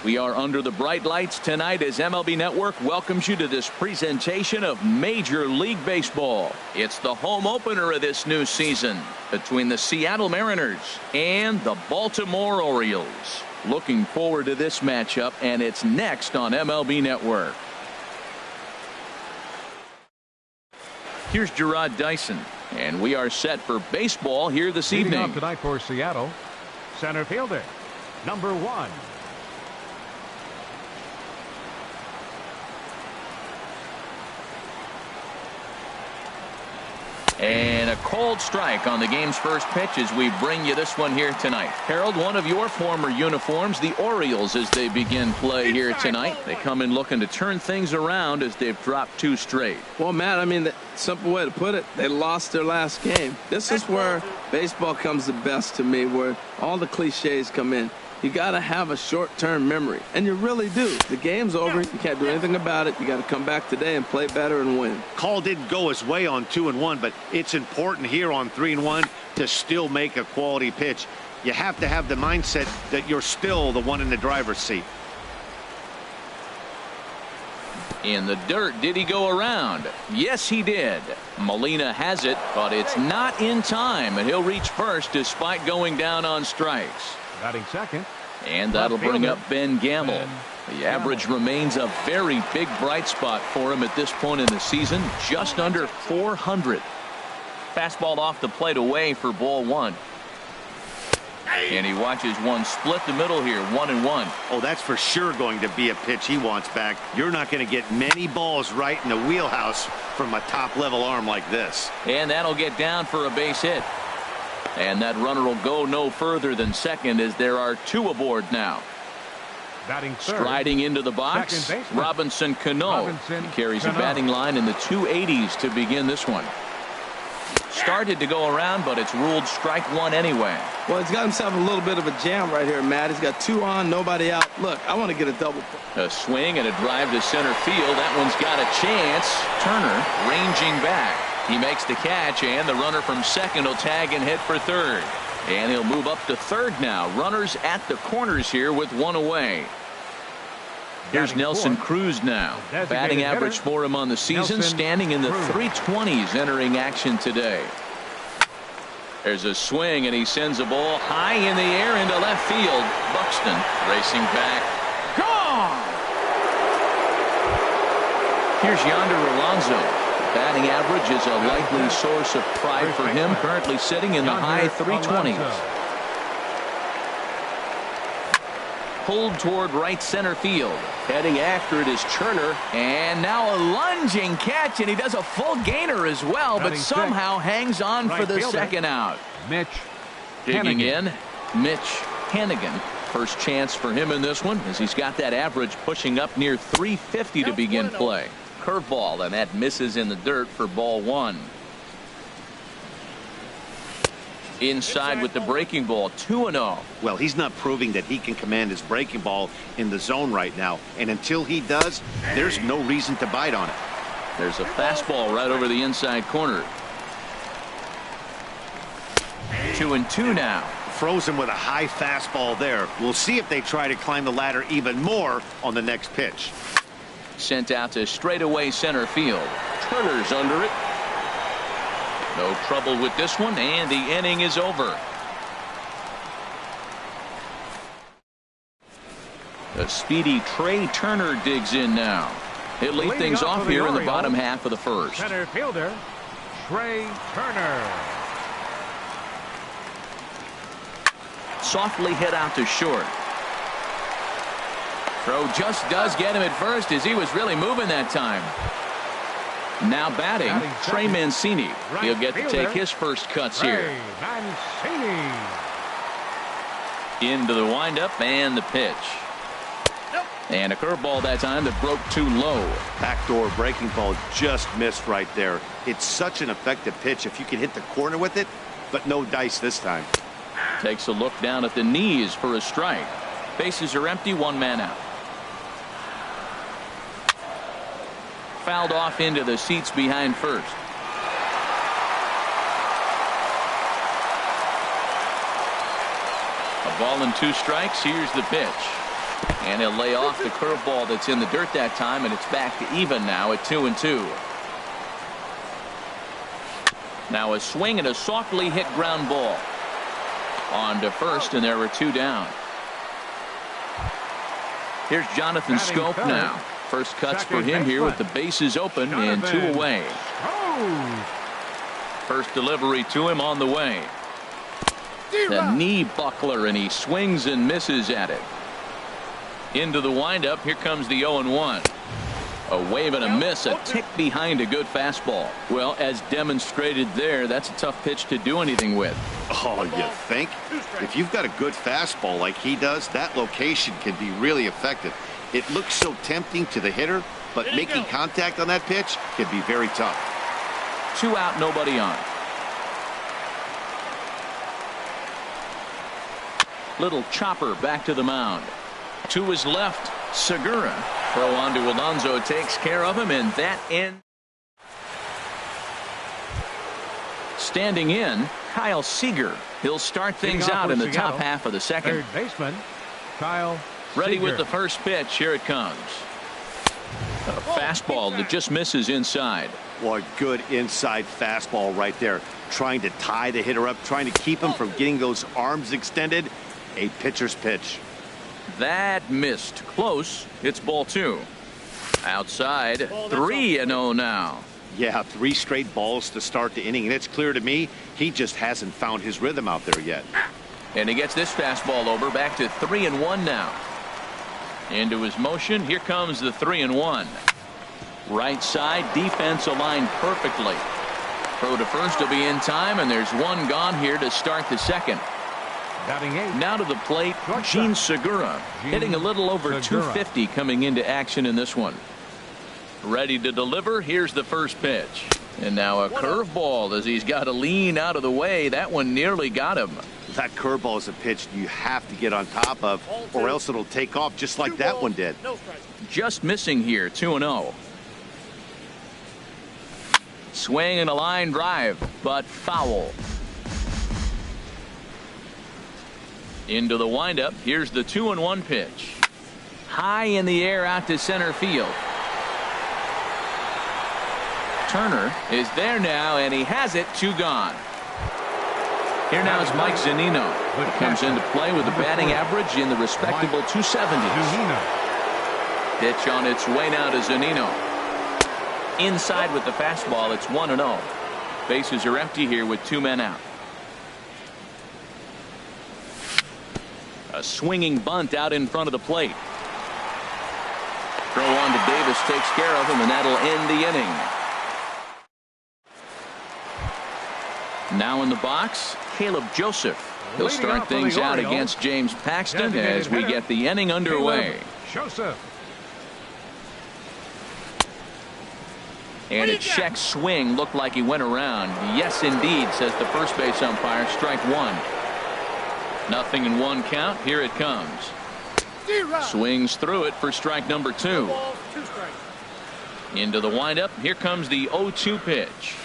We are under the bright lights tonight as MLB Network welcomes you to this presentation of Major League Baseball. It's the home opener of this new season between the Seattle Mariners and the Baltimore Orioles. Looking forward to this matchup, and it's next on MLB Network. Here's Gerard Dyson, and we are set for baseball here this evening. Leading off tonight for Seattle, center fielder, number 1. And a cold strike on the game's first pitch as we bring you this one here tonight. Harold, one of your former uniforms, the Orioles, as they begin play here tonight. They come in looking to turn things around as they've dropped 2 straight. Well, Matt, I mean, the simple way to put it, they lost their last game. This is where baseball comes the best to me, where all the cliches come in. You got to have a short-term memory, and you really do. The game's over. You can't do anything about it. You got to come back today and play better and win. Call didn't go his way on 2-1, but it's important here on 3-1 to still make a quality pitch. You have to have the mindset that you're still the one in the driver's seat. In the dirt, did he go around? Yes, he did. Molina has it, but it's not in time, and he'll reach first despite going down on strikes. Batting second. And that'll bring up Ben Gamble. The average remains a very big bright spot for him at this point in the season, just under 400. Fastball off the plate away for ball 1. And he watches one split the middle here, 1-1. Oh, that's for sure going to be a pitch he wants back. You're not going to get many balls right in the wheelhouse from a top-level arm like this. And that'll get down for a base hit. And that runner will go no further than second as there are 2 aboard now. Batting third. Striding into the box, Robinson Cano. He carries a batting line in the 280s to begin this one. Started to go around, but it's ruled strike 1 anyway. Well, he's got himself a little bit of a jam right here, Matt. He's got 2 on, nobody out. Look, I want to get a double. A swing and a drive to center field. That one's got a chance. Turner ranging back. He makes the catch, and the runner from second will tag and hit for third. And he'll move up to third now. Runners at the corners here with 1 away. Here's Nelson Cruz now. Batting average for him on the season, standing in the 320s entering action today. There's a swing, and he sends a ball high in the air into left field. Buxton racing back. Gone! Here's Yonder Alonso. Batting average is a likely source of pride for him, currently sitting in the high 320s. Pulled toward right center field. Heading after it is Turner, and now a lunging catch, and he does a full gainer as well, but somehow hangs on for the second out. Mitch digging in, Mitch Hannigan. First chance for him in this one, as he's got that average pushing up near 350 to begin play. Curveball, and that misses in the dirt for ball 1. Inside with the breaking ball, 2-0. Well, he's not proving that he can command his breaking ball in the zone right now, and until he does, there's no reason to bite on it. There's a fastball right over the inside corner. 2-2 now. Froze him with a high fastball there. We'll see if they try to climb the ladder even more on the next pitch. Sent out to straightaway center field. Turner's under it. No trouble with this one, and the inning is over. The speedy Trey Turner digs in now. He'll lead things off here in the bottom half of the first. Center fielder, Trey Turner. Softly hit out to short. Throw just does get him at first, as he was really moving that time. Now batting, Trey Mancini. He'll get to take his first cuts here. Into the windup and the pitch. And a curveball that time that broke too low. Backdoor breaking ball just missed right there. It's such an effective pitch if you can hit the corner with it, but no dice this time. Takes a look down at the knees for a strike. Bases are empty, 1 man out. Fouled off into the seats behind first. A ball and 2 strikes. Here's the pitch. And he'll lay off the curveball that's in the dirt that time, and it's back to even now at 2-2. Now a swing and a softly hit ground ball. On to first, and there were 2 down. Here's Jonathan Schoop now. First cuts for him here with the bases open and 2 away. First delivery to him on the way. The knee buckler, and he swings and misses at it. Into the windup. Here comes the 0-1. A wave and a miss, a tick behind a good fastball. Well, as demonstrated there, that's a tough pitch to do anything with. Oh, you think? If you've got a good fastball like he does, that location can be really effective. It looks so tempting to the hitter, but making contact on that pitch can be very tough. 2 out, nobody on. Little chopper back to the mound. To his left, Segura. Throw on to Alonso takes care of him, and that ends. Standing in, Kyle Seager. He'll start things out in the top half of the second. Third baseman, Kyle Ready Seager. with the first pitch. Here it comes. A fastball that just misses inside. Well, a good inside fastball right there. Trying to tie the hitter up, trying to keep him from getting those arms extended. A pitcher's pitch. That missed. Close. It's ball 2. Outside. 3-0 now. Yeah, 3 straight balls to start the inning, and it's clear to me he just hasn't found his rhythm out there yet. And he gets this fastball over. Back to 3-1 now. Into his motion. Here comes the 3-1. Right side. Defense aligned perfectly. Throw to first will be in time, and there's 1 gone here to start the second. Batting 8. Now to the plate, Gene Segura, hitting a little over 250 coming into action in this one. Ready to deliver. Here's the first pitch. And now a curveball as he's got to lean out of the way. That one nearly got him. That curveball is a pitch you have to get on top of, or else it'll take off just like that one did. Just missing here, 2-0. Swing and a line drive, but foul. Into the windup. Here's the 2-1 pitch. High in the air out to center field. Turner is there now, and he has it. 2 gone. Here now is Mike Zunino. He comes into play with a batting average in the respectable 270s. Pitch on its way now to Zunino. Inside with the fastball. It's 1-0. Bases are empty here with 2 men out. A swinging bunt out in front of the plate. Throw on to Davis takes care of him, and that'll end the inning. Now in the box, Caleb Joseph. He'll start things out against James Paxton as we get the inning underway. Joseph. And a check swing looked like he went around. Yes, indeed, says the first base umpire. Strike 1. Nothing in 1 count. Here it comes. Swings through it for strike number 2. Into the windup. Here comes the 0-2 pitch.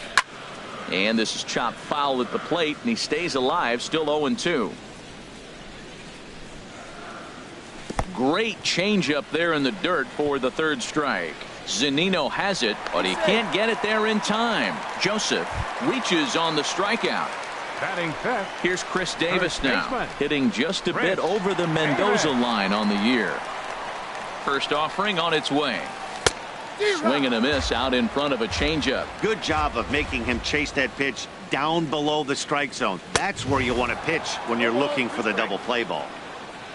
And this is chopped foul at the plate, and he stays alive, still 0-2. Great changeup there in the dirt for the 3rd strike. Zunino has it, but he can't get it there in time. Joseph reaches on the strikeout. Batting 5th. Here's Chris Davis now, hitting just a bit over the Mendoza line on the year. First offering on its way. Swing and a miss out in front of a changeup. Good job of making him chase that pitch down below the strike zone. That's where you want to pitch when you're looking for the double play ball.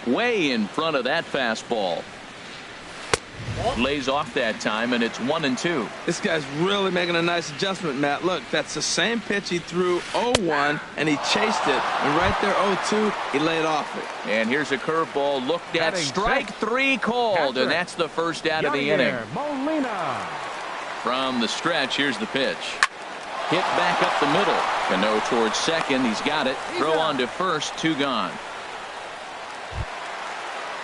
Way in front of that fastball. Lays off that time, and it's 1-2. This guy's really making a nice adjustment, Matt. Look, that's the same pitch he threw 0-1, and he chased it. And right there, 0-2, he laid off it. And here's a curveball looked at. Strike 3 called, and that's the first out of the inning. Molina. From the stretch, here's the pitch. Hit back up the middle. Cano towards second. He's got it. Throw on to first. 2 gone.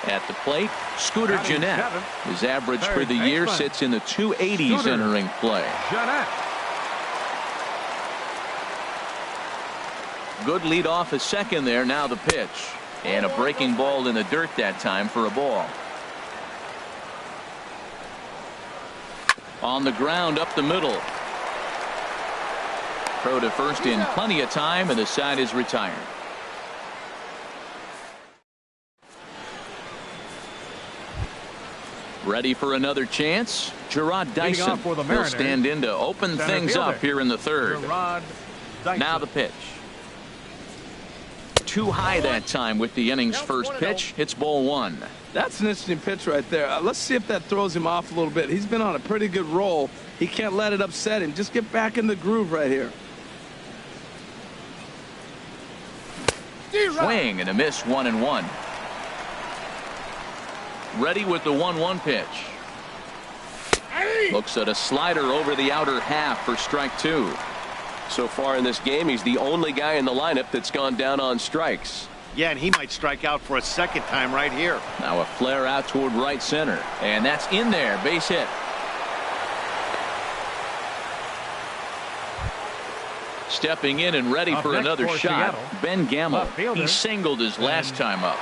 At the plate, Scooter Gennett. His average for the year sits in the 280s entering play. Good lead off a second there. Now the pitch. And a breaking ball in the dirt that time for a ball. On the ground up the middle. Throw to first in plenty of time, and the side is retired. Ready for another chance. Gerard Dyson will stand in to open things up here in the third. Now the pitch. Too high that time with the inning's first pitch. It's ball one. That's an interesting pitch right there. Let's see if that throws him off a little bit. He's been on a pretty good roll. He can't let it upset him. Just get back in the groove right here. Swing and a miss, 1-1. Ready with the 1-1 pitch. Looks at a slider over the outer half for strike two. So far in this game, he's the only guy in the lineup that's gone down on strikes. Yeah, and he might strike out for a second time right here. Now a flare out toward right center, and that's in there. Base hit. Stepping in and ready for another shot. Ben Gamble. He singled his last time up.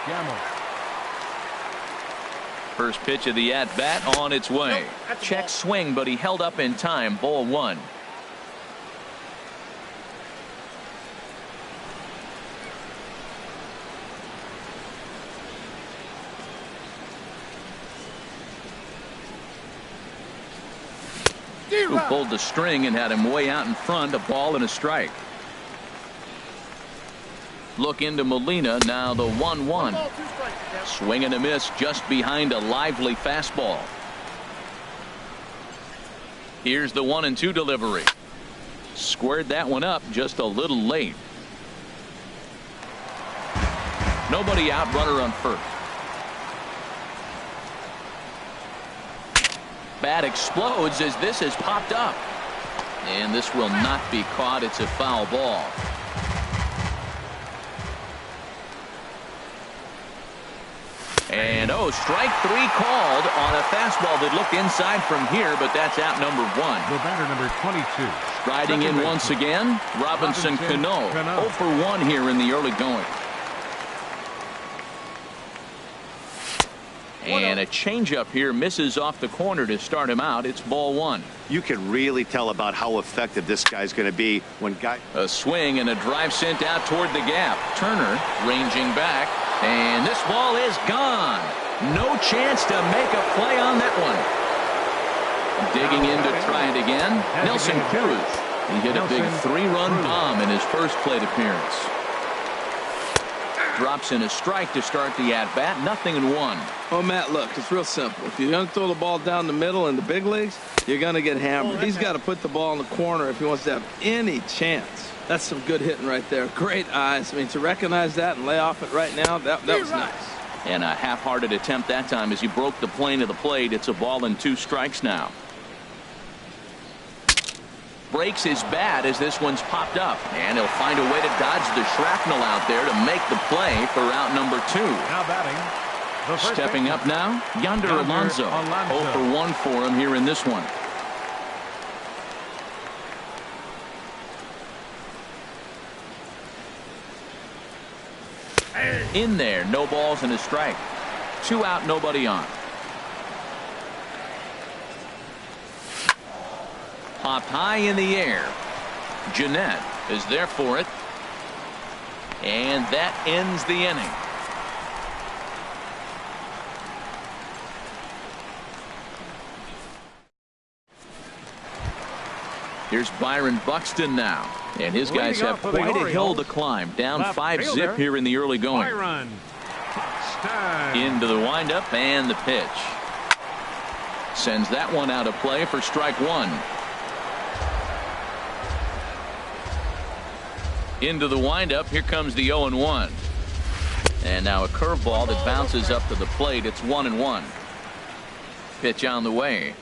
First pitch of the at-bat on its way. Check swing, but he held up in time. Ball one. Who pulled the string and had him way out in front. A ball and a strike. Look into Molina. Now the 1-1. Swing and a miss just behind a lively fastball. Here's the 1-2 delivery. Squared that one up just a little late. Nobody out, runner on first. Bat explodes as this has popped up. And this will not be caught. It's a foul ball. And strike three called on a fastball that looked inside from here, but that's out number one. The batter number 22. Riding in once again, Robinson Cano. 0 for 1 here in the early going. And a changeup here misses off the corner to start him out. It's ball one. You can really tell about how effective this guy's going to be when a swing and a drive sent out toward the gap. Turner ranging back, and this ball is gone. No chance to make a play on that one. Digging in to try it again. Nelson Cruz. He hit a big 3-run bomb in his first plate appearance. Drops in a strike to start the at-bat. 0-1. Oh, Matt, look, it's real simple. If you're going to throw the ball down the middle in the big leagues, you're going to get hammered. He's got to put the ball in the corner if he wants to have any chance. That's some good hitting right there. Great eyes. I mean, to recognize that and lay off it right now, that was nice. And a half-hearted attempt that time as he broke the plane of the plate. It's a ball and 2 strikes now. Breaks his bat as this one's popped up, and he'll find a way to dodge the shrapnel out there to make the play for out number 2. Now batting. Stepping up now, Yonder Alonso. 0 for 1 for him here in this one. In there, no balls and a strike. 2 out, nobody on. Popped high in the air. Jeanette is there for it. And that ends the inning. Here's Byron Buxton now. And his guys have quite a hill to climb. Down 5-zip here in the early going. Into the windup and the pitch. Sends that one out of play for strike 1. Into the windup. Here comes the 0-1. And now a curveball that bounces up to the plate. It's 1-1. Pitch on the way.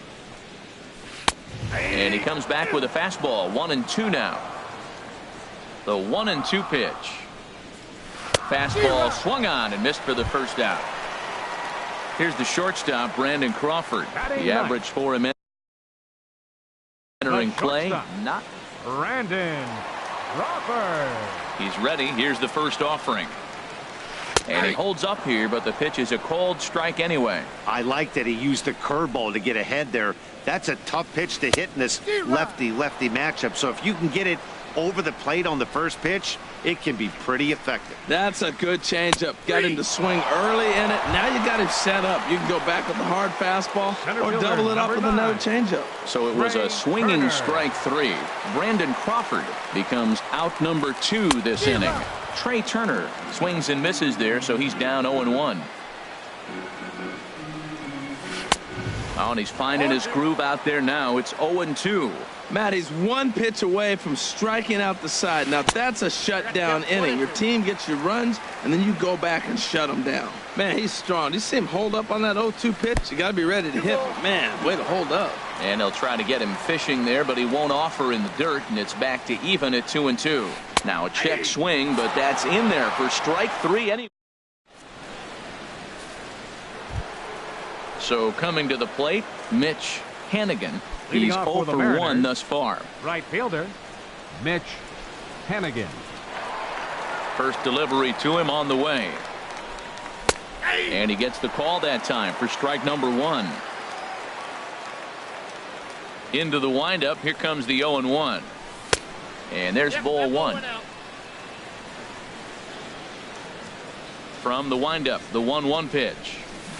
And he comes back with a fastball. 1-2 now. The 1-2 pitch. Fastball swung on and missed for the first out. Here's the shortstop, Brandon Crawford. The average for him entering play. Not Brandon Crawford. He's ready. Here's the first offering. And he holds up here, but the pitch is a called strike anyway. I like that he used the curveball to get ahead there. That's a tough pitch to hit in this lefty-lefty matchup. So if you can get it over the plate on the first pitch, it can be pretty effective. That's a good changeup. Got him to swing early in it. Now you got him set up. You can go back with the hard fastball or double it up with another changeup. So it was a swinging strike 3. Brandon Crawford becomes out number 2 this inning. Trey Turner swings and misses there, so he's down 0-1. Oh, and he's finding his groove out there now. It's 0-2. Matt, he's one pitch away from striking out the side. Now that's a shutdown inning. Your team gets your runs, and then you go back and shut them down. Man, he's strong. You see him hold up on that 0-2 pitch? You got to be ready to hit. But man, way to hold up. And they'll try to get him fishing there, but he won't offer in the dirt, and it's back to even at 2-2. Now a check swing, but that's in there for strike 3 anyway. So coming to the plate, Mitch Hannigan. He's 0 for 1 thus far. Right fielder, Mitch Hannigan. First delivery to him on the way. And he gets the call that time for strike number 1. Into the windup. Here comes the 0-1. And there's ball 1. From the windup, the 1-1 pitch.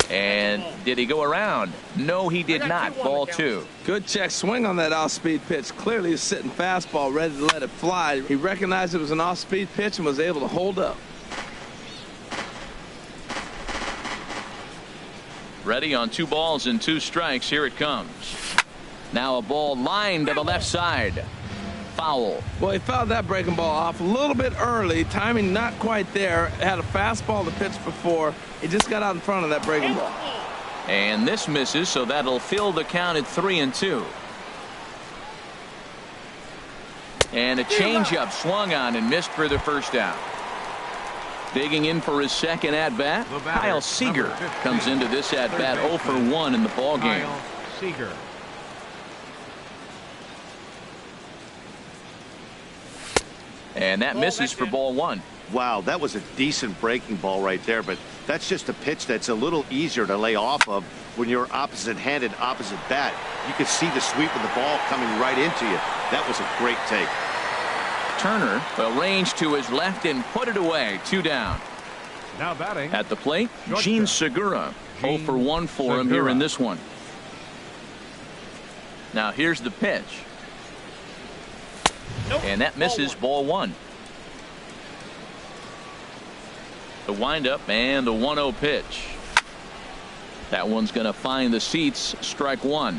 And did he go around? No, he did not. Ball 2. Good check swing on that off-speed pitch. Clearly he's sitting fastball ready to let it fly. He recognized it was an off-speed pitch and was able to hold up. Ready on 2 balls and 2 strikes. Here it comes. Now a ball lined to the left side. Foul. Well, he fouled that breaking ball off a little bit early. Timing not quite there. Had a fastball to pitch before. He just got out in front of that breaking ball. And this misses, so that'll fill the count at 3-2. And a changeup swung on and missed for the first out. Digging in for his second at-bat, Kyle Seager comes into this at-bat 0 for 1 in the ballgame. Kyle Seager. And that misses for ball 1. Wow, that was a decent breaking ball right there, but that's just a pitch that's a little easier to lay off of when you're opposite-handed, opposite bat. You could see the sweep of the ball coming right into you. That was a great take. Turner will range to his left and put it away. 2 down. Now batting at the plate, Gene Segura. 0 for 1 for him here in this one. Now here's the pitch. And that misses. Ball 1. The windup and the 1-0 pitch. That one's going to find the seats. Strike 1.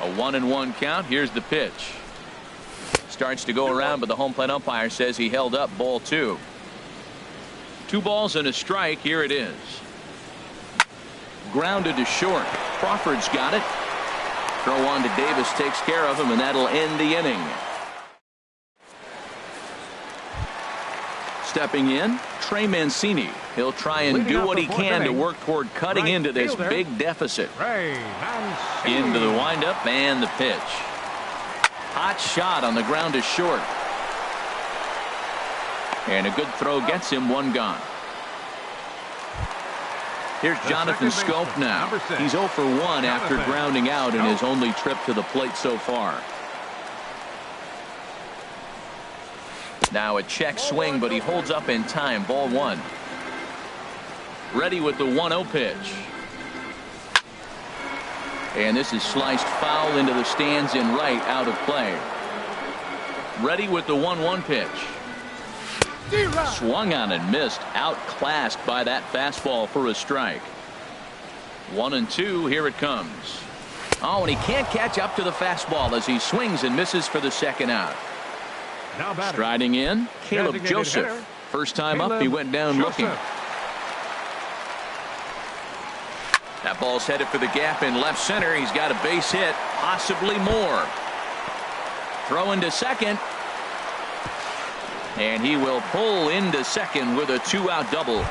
A 1-1 count. Here's the pitch. Starts to go around, but the home plate umpire says he held up. Ball 2. 2 balls and a strike. Here it is. Grounded to short. Crawford's got it. Throw on to Davis takes care of him, and that'll end the inning. Stepping in, Trey Mancini. He'll try and do what he can to work toward cutting into this big deficit. Into the windup and the pitch. Hot shot on the ground to short. And a good throw gets him. 1 gone. Here's Jonathan Scope now. He's 0 for 1 after grounding out in his only trip to the plate so far. Now a check swing, but he holds up in time. Ball 1. Ready with the 1-0 pitch. And this is sliced foul into the stands in right, out of play. Ready with the 1-1 pitch. Swung on and missed. Outclassed by that fastball for a strike. 1-2. Here it comes. Oh, and he can't catch up to the fastball as he swings and misses for the second out. Striding in, Caleb Joseph. First time up, he went down looking. That ball's headed for the gap in left center. He's got a base hit, possibly more. Throw into second. And he will pull into second with a 2-out double.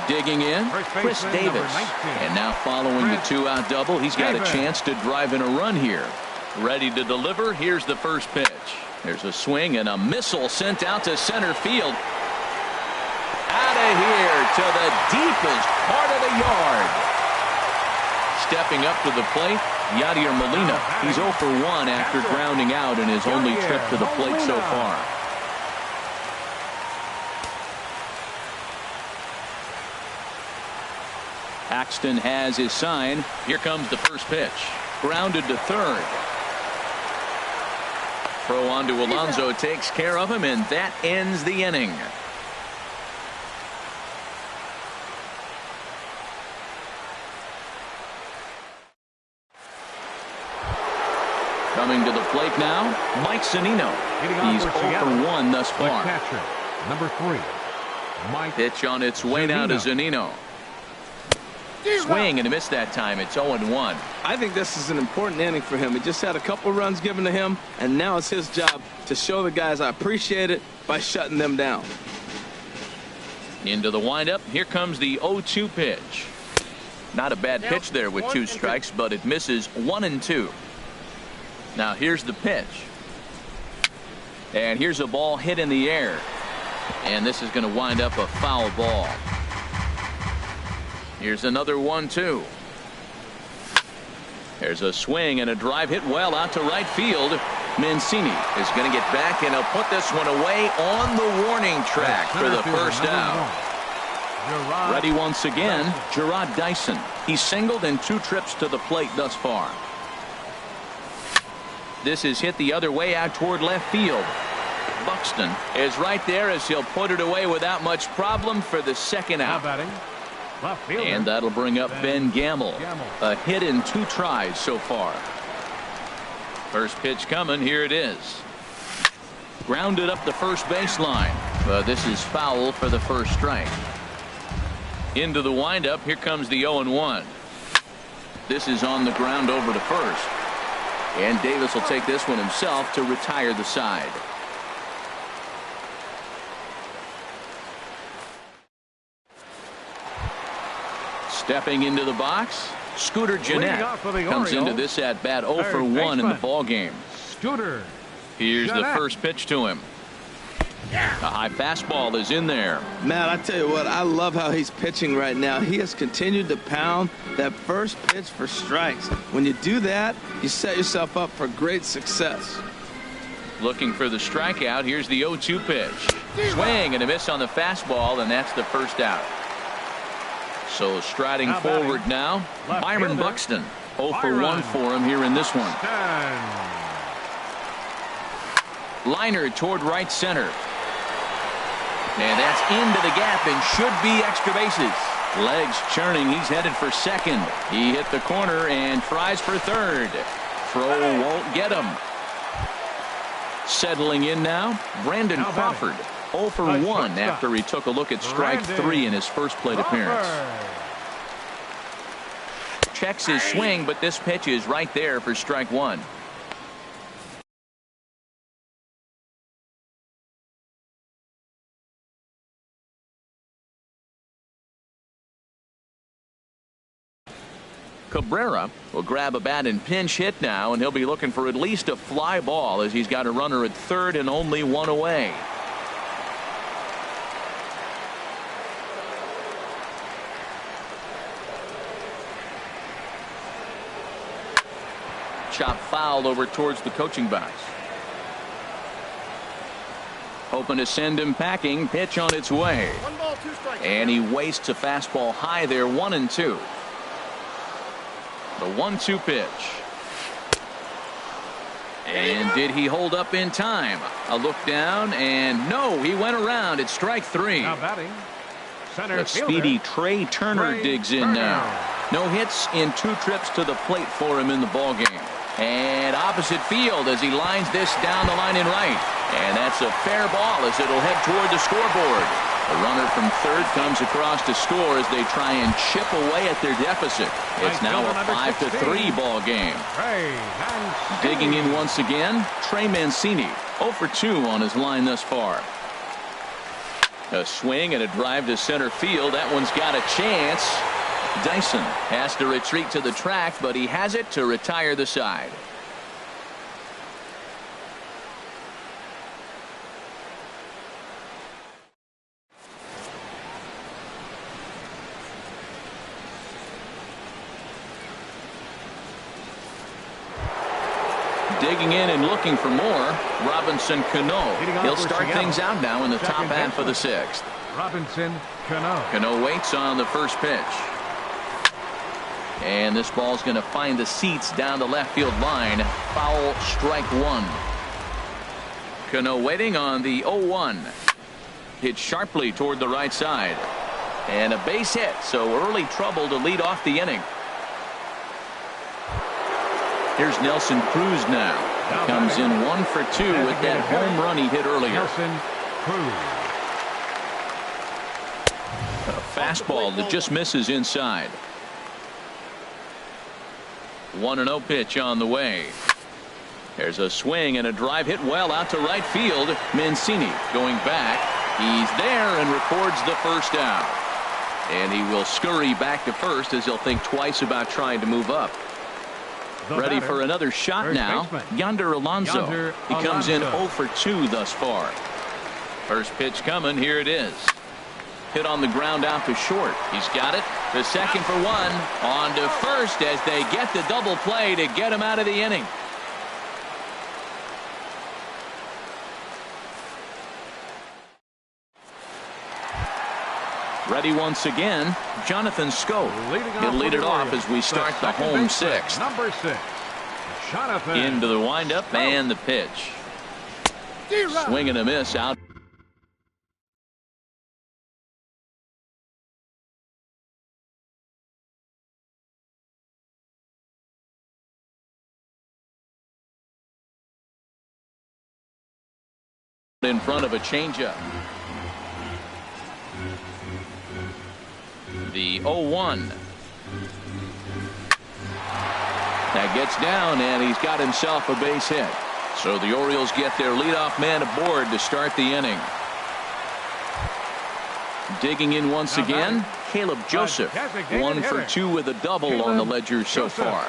Digging in, Chris Davis. And now following the 2-out double, he's got a chance to drive in a run here. Ready to deliver. Here's the first pitch. There's a swing and a missile sent out to center field. Out of here to the deepest part of the yard. Stepping up to the plate, Yadier Molina. He's 0 for 1 after grounding out in his only trip to the plate so far. Paxton has his sign. Here comes the first pitch. Grounded to third. Throw on to Alonso takes care of him, and that ends the inning. Coming to the plate now, Mike Zunino. He's 0 for 1 thus far. Catcher, number 3, Mike. Pitch on its way now to Zunino. Swing and a miss that time. It's 0-1. I think this is an important inning for him. He just had a couple runs given to him, and now it's his job to show the guys I appreciate it by shutting them down. Into the windup. Here comes the 0-2 pitch. Not a bad pitch there with 2 strikes, but it misses 1-2. Now here's the pitch. And here's a ball hit in the air. And this is going to wind up a foul ball. Here's another 1-2. There's a swing and a drive hit well out to right field. Mancini is going to get back, and he'll put this one away on the warning track for the first out. Ready once again, Gerard Dyson. He's singled in 2 trips to the plate thus far. This is hit the other way out toward left field. Buxton is right there as he'll put it away without much problem for the second out. And that'll bring up Ben Gamble. A hit in 2 tries so far. First pitch coming. Here it is. Grounded up the first baseline. But this is foul for the first strike. Into the windup. Here comes the 0-1. This is on the ground over to first. And Davis will take this one himself to retire the side. Stepping into the box, Scooter Gennett comes into this at bat 0 for 1 in the ball game. Scooter. Here's the first pitch to him. A high fastball is in there. Matt, I tell you what, I love how he's pitching right now. He has continued to pound that first pitch for strikes. When you do that, you set yourself up for great success. Looking for the strikeout. Here's the 0-2 pitch. Swing and a miss on the fastball, and that's the first out. So striding forward now, Byron Buxton. 0 for 1 for him here in this one. Liner toward right center. And that's into the gap and should be extra bases. Legs churning. He's headed for second. He hit the corner and tries for third. Throw won't get him. Settling in now, Brandon Crawford. 0 for 1 after he took a look at strike 3 in his first plate appearance. Checks his swing, but this pitch is right there for strike 1. Cabrera will grab a bat and pinch hit now, and he'll be looking for at least a fly ball as he's got a runner at third and only 1 away. Chop fouled over towards the coaching box. Hoping to send him packing. Pitch on its way. 1 ball, 2 strikes. And he wastes a fastball high there. 1-2. The 1-2 pitch. And did he hold up in time? A look down, and no, he went around. It's strike 3. Now batting, center The speedy Trey Turner digs in now. No hits in 2 trips to the plate for him in the ballgame. And opposite field as he lines this down the line in right. And that's a fair ball as it'll head toward the scoreboard. The runner from third comes across to score as they try and chip away at their deficit. It's now a 5-3 ball game. Digging in once again, Trey Mancini. 0 for 2 on his line thus far. A swing and a drive to center field. That one's got a chance. Dyson has to retreat to the track, but he has it to retire the side. Digging in and looking for more, Robinson Cano. He'll start things out now in the top half of the sixth. Robinson Cano. Cano waits on the first pitch. And this ball's going to find the seats down the left field line. Foul, strike one. Cano waiting on the 0-1. Hit sharply toward the right side. And a base hit, so early trouble to lead off the inning. Here's Nelson Cruz now. He comes in 1 for 2 with that home run he hit earlier. Nelson Cruz. A fastball that just misses inside. 1-0 pitch on the way. There's a swing and a drive hit well out to right field. Mancini going back. He's there and records the first out. And he will scurry back to first as he'll think twice about trying to move up. Ready for another shot now. Yonder Alonso. He comes in 0 for 2 thus far. First pitch coming. Here it is. Hit on the ground out to short. He's got it. The second for 1. On to first as they get the double play to get him out of the inning. Ready once again, Jonathan Scope. He'll lead it off as we start the home sixth. Number 6, Jonathan. Into the windup and the pitch. Swing and a miss out. In front of a changeup. The 0-1. That gets down, and he's got himself a base hit. So the Orioles get their leadoff man aboard to start the inning. Digging in once again, Caleb Joseph. 1 for 2 with a double on the ledger so far.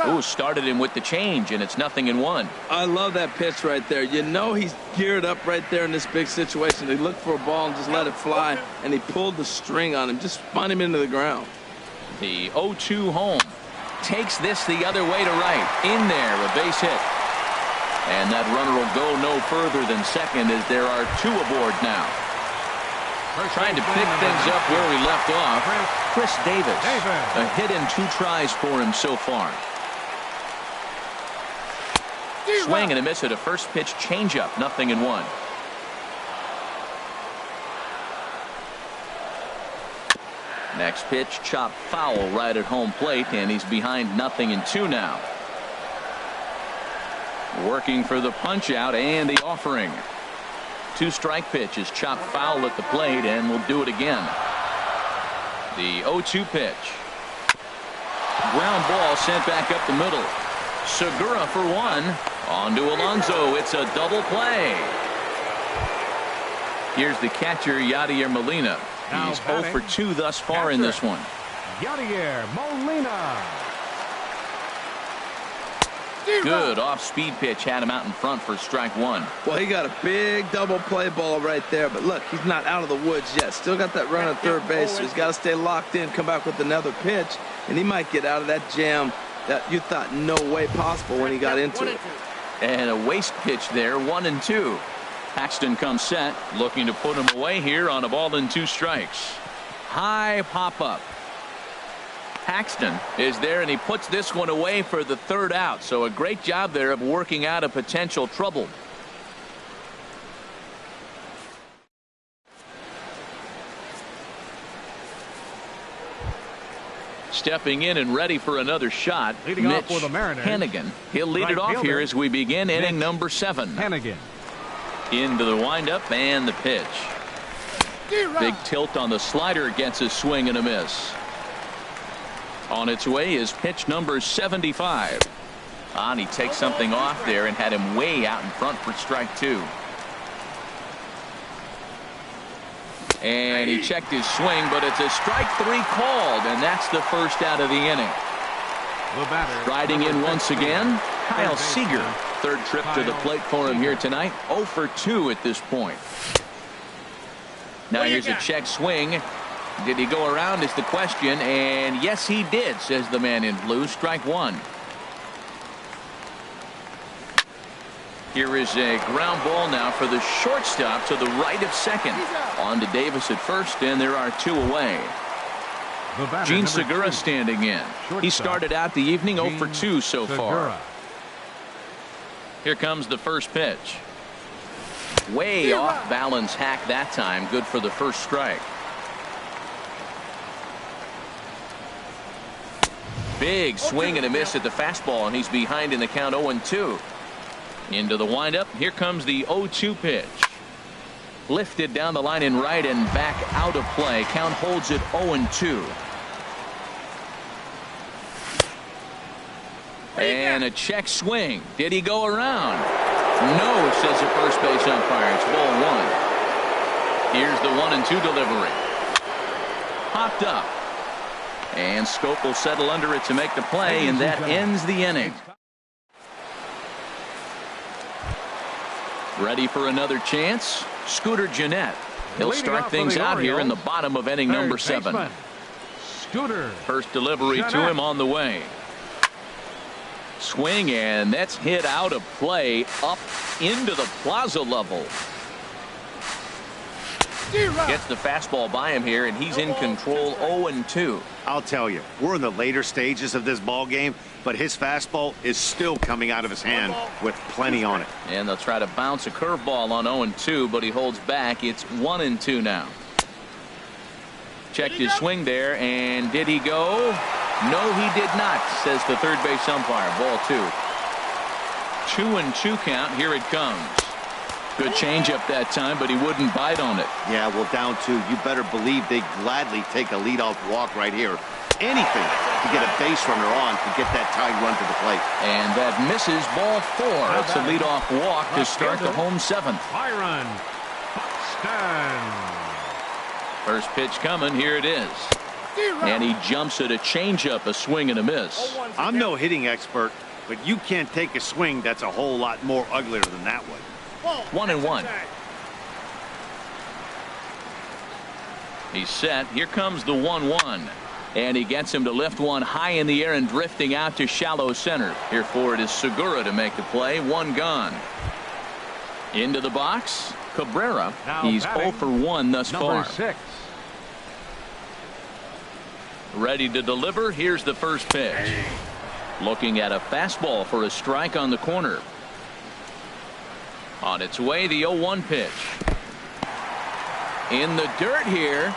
Ooh, started him with the change, and it's 0-1. I love that pitch right there. You know he's geared up right there in this big situation. He looked for a ball and just let it fly, and he pulled the string on him. Just spun him into the ground. The 0-2 home. Takes this the other way to right. In there, a base hit. And that runner will go no further than second as there are 2 aboard now. Trying to pick things up where we left off. Chris Davis. A hit in 2 tries for him so far. Swing and a miss at a first pitch changeup. 0-1. Next pitch chopped foul right at home plate, and he's behind 0-2 now. Working for the punch out and the offering. 2-strike pitch is chopped foul at the plate, and we'll do it again. The 0-2 pitch. Ground ball sent back up the middle. Segura for 1. On to Alonso. It's a double play. Here's the catcher, Yadier Molina. He's 0 for 2 thus far in this one. Yadier Molina. Good off-speed pitch had him out in front for strike 1. Well, he got a big double play ball right there, but look, he's not out of the woods yet. Still got that run at third base, so he's got to stay locked in, come back with another pitch, and he might get out of that jam that you thought no way possible when he got into it. And a waste pitch there, 1-2. Paxton comes set, looking to put him away here on a ball and 2 strikes. High pop-up. Paxton is there, and he puts this one away for the 3rd out. So a great job there of working out a potential trouble. Stepping in and ready for another shot, Leading Mitch off for the Mariners, Hannigan. He'll lead it off here as we begin inning number 7. Hannigan. Into the windup and the pitch. Big tilt on the slider, gets a swing and a miss. On its way is pitch number 75. And he takes something off there and had him way out in front for strike 2. And he checked his swing, but it's a strike 3 called, and that's the first out of the inning. Riding in once again, Kyle Seager. 3rd trip to the plate for him here tonight. 0 for 2 at this point. Now here's a check swing. Did he go around is the question, and yes he did, says the man in blue. Strike one. Here is a ground ball now for the shortstop to the right of second. On to Davis at first, and there are two away. Gene Segura standing in. He started out the evening 0 for 2 so far. Here comes the first pitch. Way off balance hack that time. Good for the first strike. Big swing and a miss at the fastball, and he's behind in the count 0-2. Into the windup. Here comes the 0-2 pitch. Lifted down the line in right and back out of play. Count holds it 0-2. And a check swing. Did he go around? No, says the first base umpire. It's ball one. Here's the 1-2 delivery. Popped up. And Scope will settle under it to make the play, and that ends the inning. Ready for another chance? Scooter Gennett. He'll start things out here in the bottom of inning number 7. Scooter. First delivery to him on the way. Swing, and that's hit out of play up into the plaza level. Gets the fastball by him here, and he's in control 0-2. I'll tell you, we're in the later stages of this ball game, but his fastball is still coming out of his hand with plenty on it. And they'll try to bounce a curveball on 0-2, but he holds back. It's 1-2 now. Checked his swing there, and did he go? No, he did not, says the third base umpire. Ball 2. 2-2 count. Here it comes. Good changeup that time, but he wouldn't bite on it. Yeah, well, down 2. You better believe they gladly take a leadoff walk right here. Anything to get a base runner on to get that tying run to the plate. And that misses. Ball 4. It's a leadoff walk to start the home 7th. Byron Buxton. First pitch coming. Here it is. And he jumps at a changeup, a swing and a miss. I'm no hitting expert, but you can't take a swing that's a whole lot more uglier than that one. 1-1. He's set. Here comes the 1-1. And he gets him to lift one high in the air and drifting out to shallow center. Here for it is Segura to make the play. One gone. Into the box. Cabrera. He's 0 for 1 thus far. 6. Ready to deliver. Here's the first pitch. Looking at a fastball for a strike on the corner. On its way, the 0-1 pitch. In the dirt here.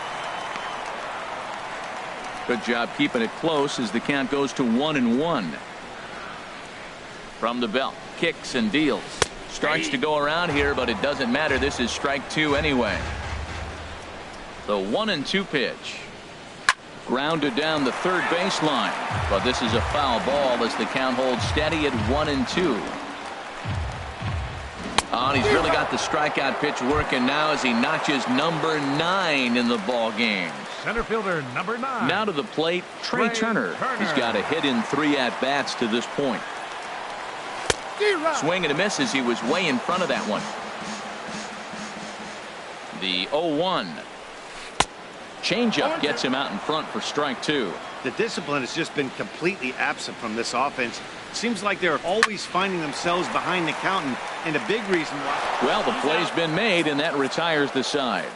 Good job keeping it close as the count goes to 1-1. From the belt, kicks and deals. Starts to go around here, but it doesn't matter. This is strike 2 anyway. The 1-2 pitch. Grounded down the third baseline, but this is a foul ball as the count holds steady at 1-2. Oh, and he's really got the strikeout pitch working now as he notches number 9 in the ball game. Center fielder number 9. Now to the plate, Trey Turner. He's got a hit in 3 at-bats to this point. Swing and a miss as he was way in front of that one. The 0-1. Changeup gets him out in front for strike 2. The discipline has just been completely absent from this offense. Seems like they're always finding themselves behind the count, and a big reason why. Well, the play's been made, and that retires the side.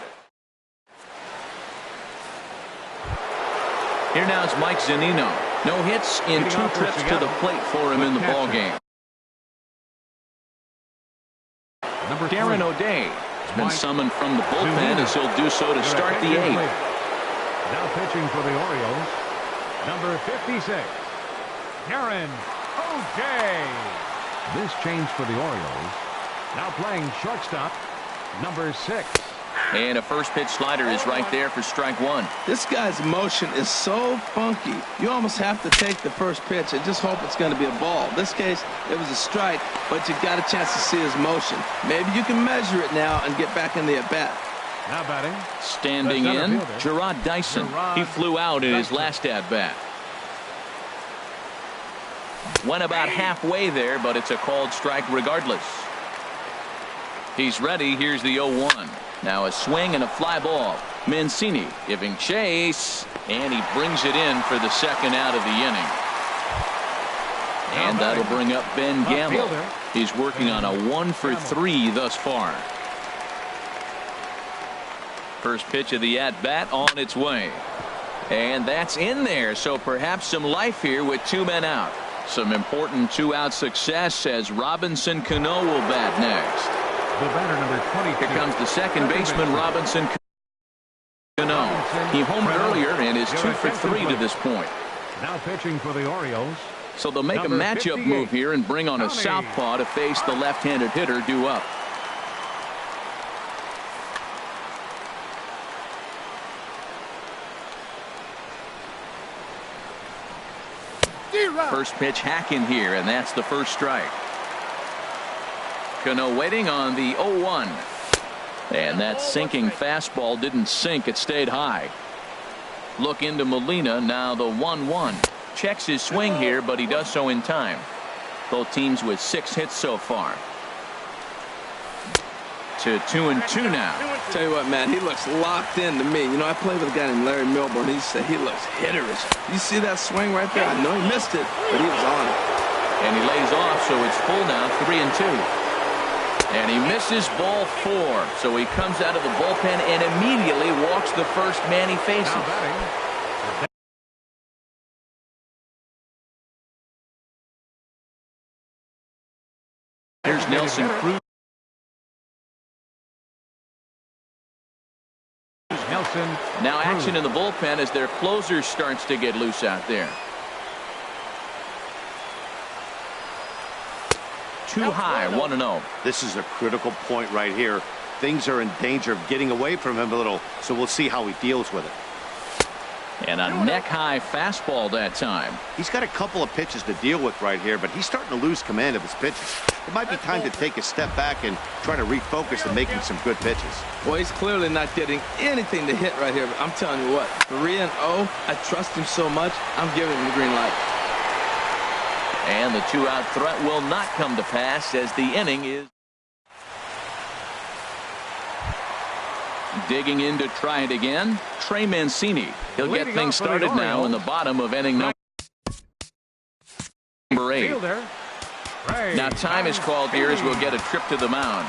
Here now is Mike Zunino. No hits in 2 trips to the plate for him in the ball game. Darren O'Day has been summoned from the bullpen as he'll do so to start the 8th. Now pitching for the Orioles, number 56, Darren O'Day. This change for the Orioles. Now playing shortstop, number 6. And a first pitch slider is right there for strike 1. This guy's motion is so funky. You almost have to take the first pitch and just hope it's going to be a ball. In this case, it was a strike, but you got a chance to see his motion. Maybe you can measure it now and get back in the at-bat. Now batting. Standing in, Gerard Dyson. He flew out in his last at-bat. Went about halfway there, but it's a called strike regardless. He's ready. Here's the 0-1. Now a swing and a fly ball. Mancini giving chase, and he brings it in for the second out of the inning. And that'll bring up Ben Gamble. He's working on a 1 for 3 thus far. First pitch of the at-bat on its way. And that's in there, so perhaps some life here with 2 men out. Some important 2-out success as Robinson Cano will bat next. The batter, number 22. Here comes the second baseman, Robinson Cano. He homered earlier and is 2 for 3 to this point. Now pitching for the Orioles. So they'll make a matchup move here and bring on a southpaw to face the left-handed hitter due up. First pitch hacking here, and that's the first strike. Cano waiting on the 0-1. And that sinking fastball didn't sink, it stayed high. Look into Molina, now the 1-1. Checks his swing here, but he does so in time. Both teams with 6 hits so far. To 2-2 now. Tell you what, man, he looks locked in to me. You know, I played with a guy named Larry Milburn. He said he looks hitterish. You see that swing right there? I know he missed it, but he was on it. And he lays off, so it's full now, 3-2. And he misses ball 4. So he comes out of the bullpen and immediately walks the first man he faces. Here's Nelson Cruz. Now action in the bullpen as their closer starts to get loose out there. Too high, 1-0. This is a critical point right here. Things are in danger of getting away from him a little, so we'll see how he deals with it. And a neck-high fastball that time. He's got a couple of pitches to deal with right here, but he's starting to lose command of his pitches. It might be time to take a step back and try to refocus and making some good pitches. Well, he's clearly not getting anything to hit right here, but I'm telling you what, 3-0, I trust him so much, I'm giving him the green light. And the 2-out threat will not come to pass as the inning is digging in to try it again. Trey Mancini. He'll get things started now in the bottom of inning number 8. Now time is called here as we'll get a trip to the mound.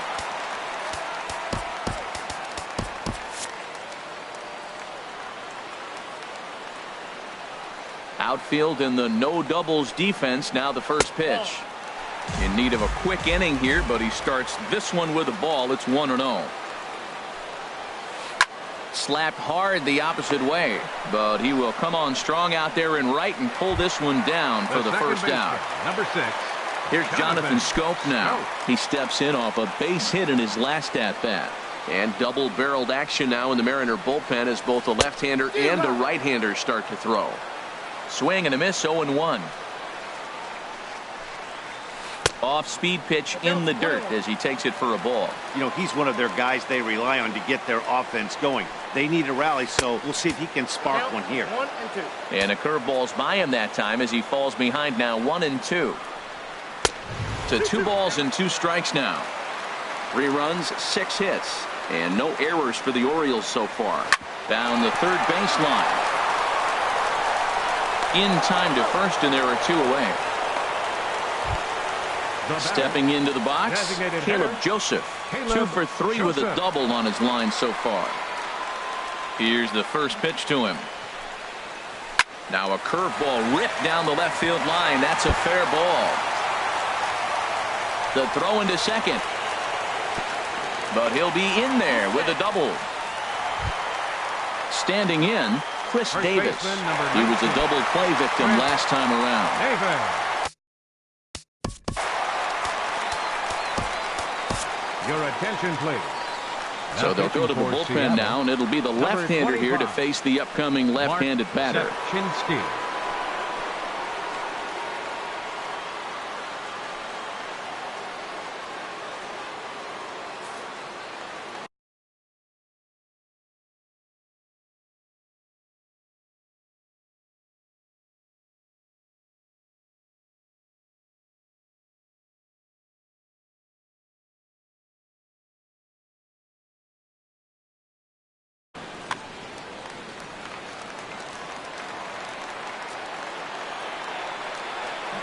Outfield in the no doubles defense. Now the first pitch. In need of a quick inning here, but he starts this one with a ball. It's 1-0. Slapped hard the opposite way, but he will come on strong out there in right and pull this one down for the first out. Number 6. Here's Jonathan Scope now. He steps in off a base hit in his last at-bat. And double-barreled action now in the Mariner bullpen as both a left-hander and a right-hander start to throw. Swing and a miss, 0-1. Off-speed pitch in the dirt as he takes it for a ball. You know, he's one of their guys they rely on to get their offense going. They need a rally, so we'll see if he can spark one here. And a curveball's by him that time as he falls behind now 1-2. To 2 balls and 2 strikes now. 3 runs, 6 hits, and no errors for the Orioles so far. Down the third baseline. In time to first, and there are 2 away. Stepping into the box, Caleb Joseph. 2 for 3 with a double on his line so far. Here's the first pitch to him. Now a curveball ripped down the left field line. That's a fair ball. The throw into second. But he'll be in there with a double. Standing in, Chris Davis. He was a double play victim last time around. Your attention, please. So they'll go to the bullpen now, and it'll be the left-hander here to face the upcoming left-handed batter.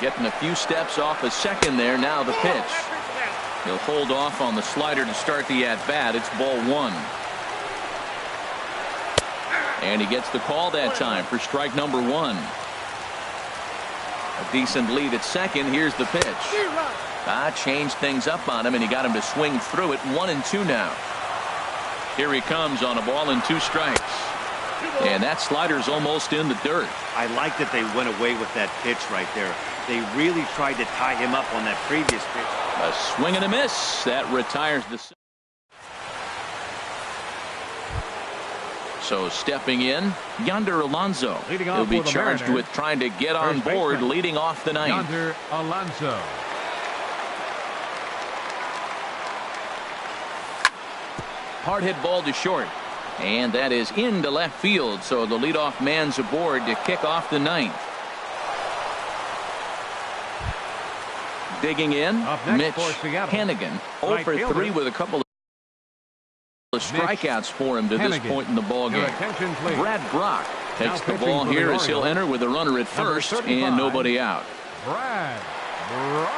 Getting a few steps off a second there. Now the pitch. He'll hold off on the slider to start the at-bat. It's ball one. And he gets the call that time for strike number one. A decent lead at second. Here's the pitch. Changed things up on him, and he got him to swing through it. 1-2 now. Here he comes on a ball and 2 strikes. And that slider's almost in the dirt. I like that they went away with that pitch right there. They really tried to tie him up on that previous pitch. A swing and a miss. That retires the. So stepping in, Yonder Alonso. He'll be charged with trying to get on board leading off the ninth. Yonder Alonso. Hard hit ball to short. And that is into left field. So the leadoff man's aboard to kick off the ninth. Digging in, Mitch Hannigan. 0 for 3 with a couple of strikeouts for him to this point in the ball game. Brad Brock takes the ball here as he'll enter with a runner at first and nobody out. Brad Brock.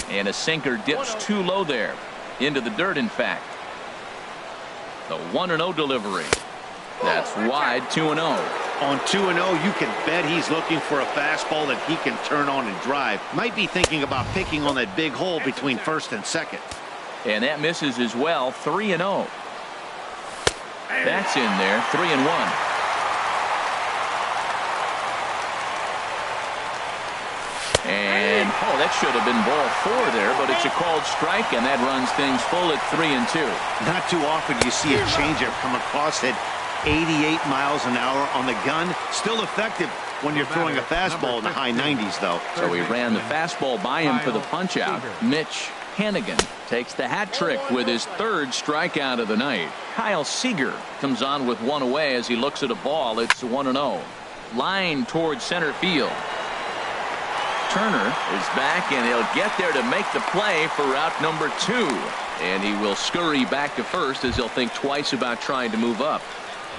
And a sinker dips too low there. Into the dirt, in fact. The 1-0 delivery. That's wide. 2-0. On 2-0, you can bet he's looking for a fastball that he can turn on and drive. Might be thinking about picking on that big hole between first and second. And that misses as well. 3-0. That's in there. 3-1. And that should have been ball 4 there, but it's a called strike, and that runs things full at 3-2. Not too often you see a changeup come across at 88 miles an hour on the gun. Still effective when you're throwing a fastball in the high 90s, though. So he ran the fastball by him for the punch-out. Mitch Hannigan takes the hat trick with his 3rd strikeout of the night. Kyle Seager comes on with 1 away as he looks at a ball. It's 1-0. Line towards center field. Turner is back, and he'll get there to make the play for route number 2. And he will scurry back to first as he'll think twice about trying to move up.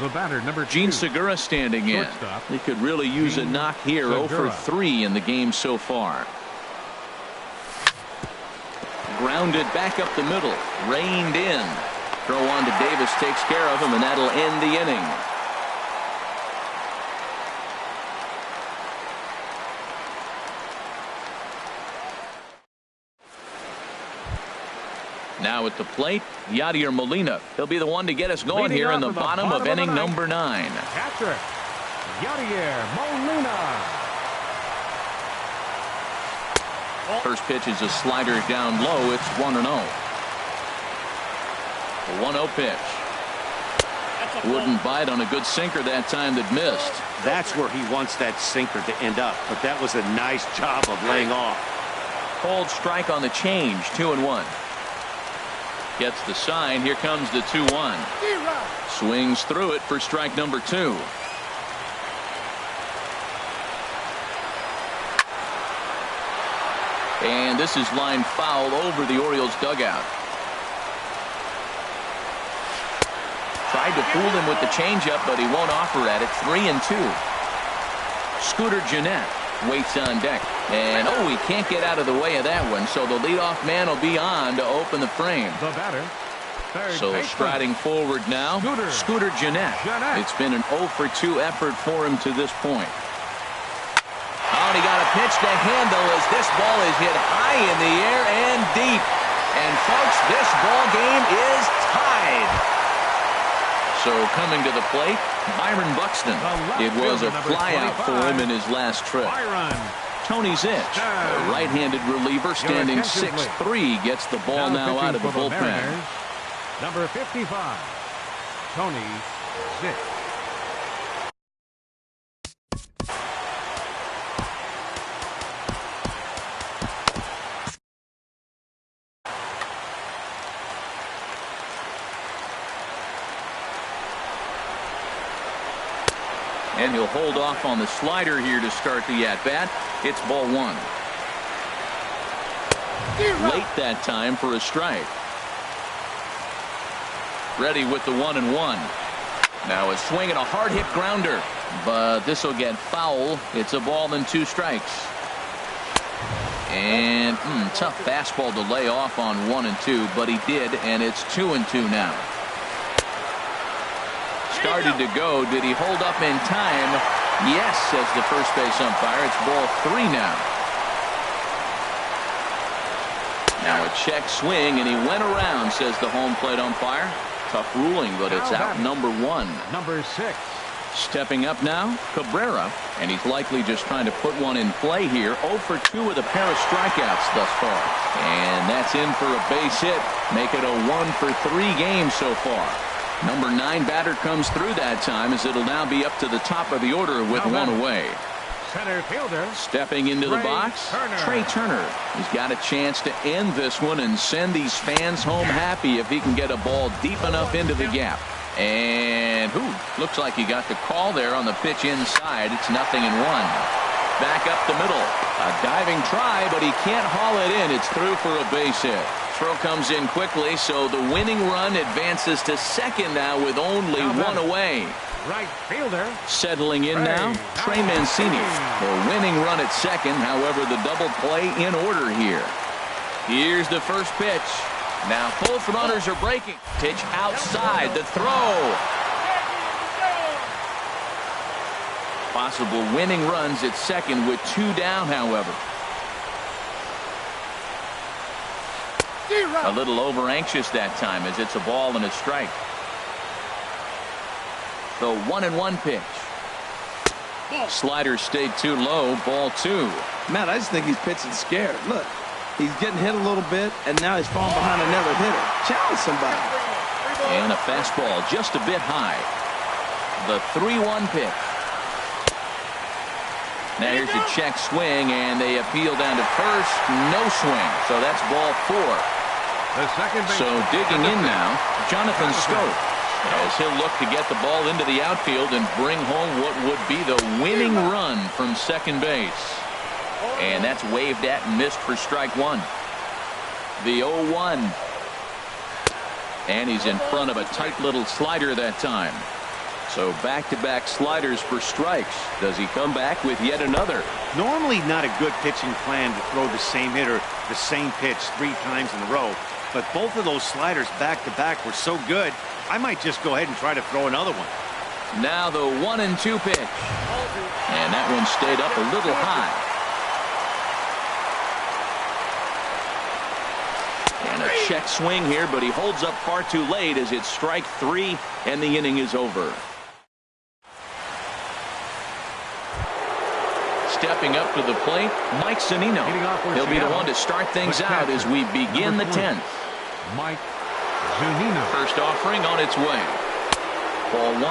The batter, number 2. Gene Segura standing in. He could really use a knock here. 0 for 3 in the game so far. Grounded back up the middle. Reined in. Throw on to Davis takes care of him, and that'll end the inning. Now at the plate, Yadier Molina. He'll be the one to get us going here in the bottom of inning number 9. Catcher, Yadier Molina. First pitch is a slider down low. It's 1-0. The 1-0 pitch. Wouldn't bite on a good sinker that time that missed. That's where he wants that sinker to end up, but that was a nice job of laying off. Cold strike on the change. 2-1. Gets the sign. Here comes the 2-1. Swings through it for strike number 2. And this is line foul over the Orioles dugout. Tried to fool him with the changeup, but he won't offer at it. 3-2. Scooter Gennett waits on deck. And he can't get out of the way of that one. So the leadoff man will be on to open the frame. The batter. So striding forward now, Scooter Gennett. It's been an 0 for 2 effort for him to this point. And he got a pitch to handle as this ball is hit high in the air and deep. And folks, this ball game is tied. So coming to the plate, Byron Buxton. It was a flyout for him in his last trip. Tony Zitch, a right-handed reliever standing 6'3", gets the ball now out of the bullpen. Number 55, Tony Zitch. And he'll hold off on the slider here to start the at-bat. It's ball 1. Late that time for a strike. Ready with the 1-1. Now a swing and a hard hit grounder, but this will get foul. It's a ball and 2 strikes. And tough fastball to lay off on 1 and 2, but he did, and it's 2 and 2 now. Started to go. Did he hold up in time? Yes, says the first base umpire. It's ball 3 now. Now a check swing, and he went around, says the home plate umpire. Tough ruling, but it's out number 1. Number 6. Stepping up now, Cabrera, and he's likely just trying to put one in play here. 0 for 2 with a pair of strikeouts thus far. And that's in for a base hit. Make it a 1 for 3 games so far. Number 9 batter comes through that time, as it'll now be up to the top of the order with 1 away. Center fielder. Stepping into the box, Trey Turner. He's got a chance to end this one and send these fans home happy if he can get a ball deep enough into the gap. And looks like he got the call there on the pitch inside. It's 0-1. Back up the middle. A diving try, but he can't haul it in. It's through for a base hit. Throw comes in quickly, so the winning run advances to second now with only 1 away. Right fielder. Settling in now, Trey Mancini. The winning run at second. However, the double play in order here. Here's the first pitch. Now both runners are breaking. Pitch outside. The throw. Possible winning runs at second with 2 down, however. A little over anxious that time, as it's a ball and a strike. The 1-1 pitch. Slider stayed too low. Ball 2. Matt, I just think he's pitching scared. Look, he's getting hit a little bit, and now he's falling behind another hitter. Challenge somebody. And a fastball just a bit high. The 3-1 pitch. Now here's a check swing, and they appeal down to first. No swing. So that's ball 4. The second base. So digging in now, Jonathan Scope, as he'll look to get the ball into the outfield and bring home what would be the winning run from second base. And that's waved at and missed for strike 1. The 0-1. And he's in front of a tight little slider that time. So back-to-back sliders for strikes. Does he come back with yet another? Normally not a good pitching plan to throw the same hitter the same pitch 3 times in a row. But both of those sliders back-to-back were so good, I might just go ahead and try to throw another one. Now the 1-2 pitch. And that one stayed up a little high. And a check swing here, but he holds up far too late, as it's strike 3 and the inning is over. Stepping up to the plate, Mike Zunino. He'll be the one to start things out as we begin the 10th. Mike Zunino. First offering on its way. Ball 1.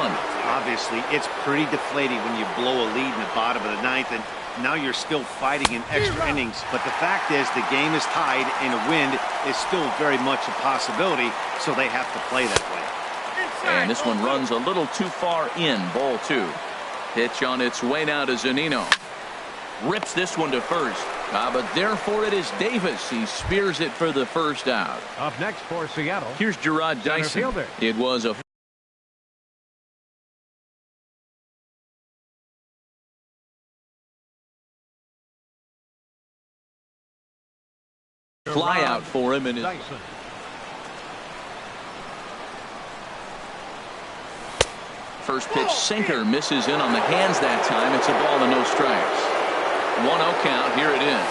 Obviously, it's pretty deflating when you blow a lead in the bottom of the 9th, and now you're still fighting in extra innings. But the fact is, the game is tied, and a win is still very much a possibility, so they have to play that way. And this one runs a little too far in. Ball 2. Pitch on its way now to Zunino. Rips this one to first. But therefore it is Davis. He spears it for the first out. Up next for Seattle. Here's Gerard Dyson. Fielder. It was a fly out for him in his Dyson. first pitch sinker misses in on the hands that time. It's a ball and no strikes. 1-0 count. Here it is.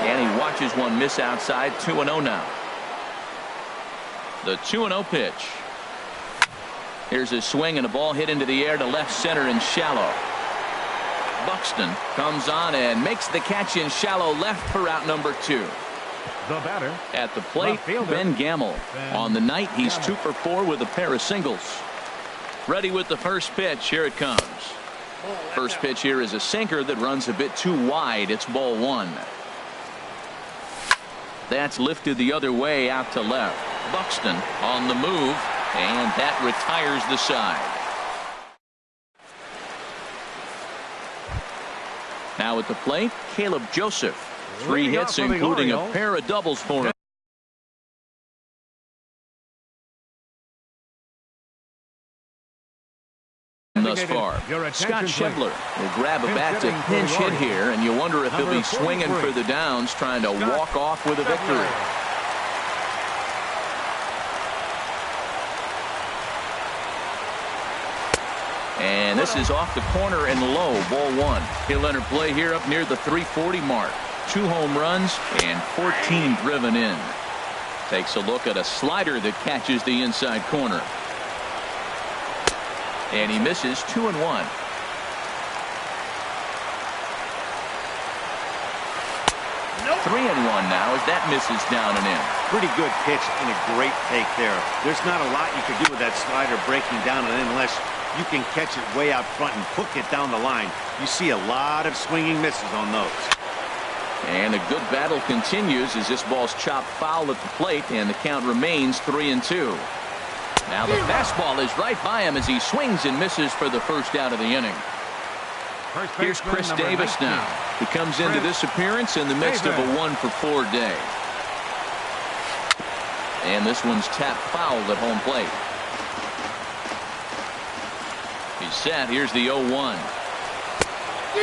And he watches one miss outside. 2-0 now. The 2-0 pitch. Here's a swing and a ball hit into the air to left center and shallow. Buxton comes on and makes the catch in shallow left for out number 2. The batter. At the plate, Ben Gamble. On the night, he's 2 for 4 with a pair of singles. Ready with the first pitch. Here it comes. First pitch here is a sinker that runs a bit too wide. It's ball 1. That's lifted the other way out to left. Buxton on the move, and that retires the side. Now at the plate, Caleb Joseph. 3 hits, including a pair of doubles for him. thus far. Scott Schebler will grab a bat to hitting for pinch the hit Orioles. here, and you wonder if he'll be Number swinging 43. for the downs, trying to Scott walk off with a victory. And this is off the corner and low, ball one. He'll enter play here up near the 340 mark. 2 home runs and 14 driven in. Takes a look at a slider that catches the inside corner. And he misses 2-1. 3-1 now as that misses down and in. Pretty good pitch and a great take there. There's not a lot you can do with that slider breaking down and in unless you can catch it way out front and hook it down the line. You see a lot of swinging misses on those. And the good battle continues as this ball's chopped foul at the plate, and the count remains 3-2. Now the fastball is right by him as he swings and misses for the first out of the inning. Here's Chris Davis now. He comes into this appearance in the midst of a 1-for-4 day. And this one's tapped foul at home plate. He's set. Here's the 0-1.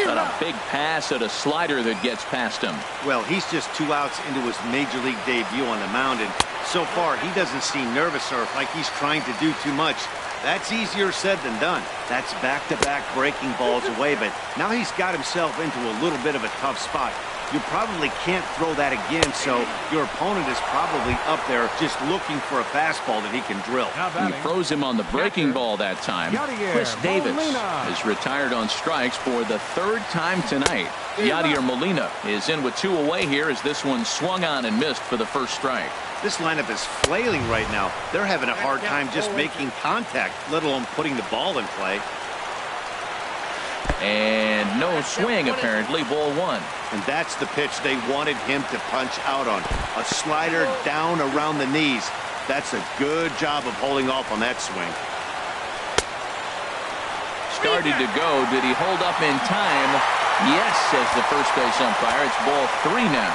Got a big pass at a slider that gets past him. Well, he's just 2 outs into his major league debut on the mound, and so far he doesn't seem nervous or like he's trying to do too much. That's easier said than done. That's back-to-back breaking balls away, but now he's got himself into a little bit of a tough spot. You probably can't throw that again, so your opponent is probably up there just looking for a fastball that he can drill. He froze him on the breaking ball that time. Chris Davis is retired on strikes for the 3rd time tonight. Yadier Molina is in with 2 away here as this one swung on and missed for the first strike. This lineup is flailing right now. They're having a hard time just making contact, let alone putting the ball in play. And no swing, apparently. Ball 1. And that's the pitch they wanted him to punch out on. A slider down around the knees. That's a good job of holding off on that swing. Started to go. Did he hold up in time? Yes, says the first base umpire. It's ball 3 now.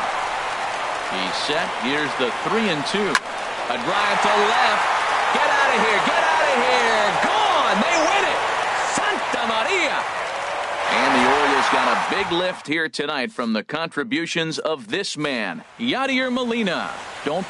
He's set. Here's the 3-2. A drive to left. Get out of here. Get out of here. Gone. They win it. Santa Maria. And the Orioles got a big lift here tonight from the contributions of this man, Yadier Molina. Don't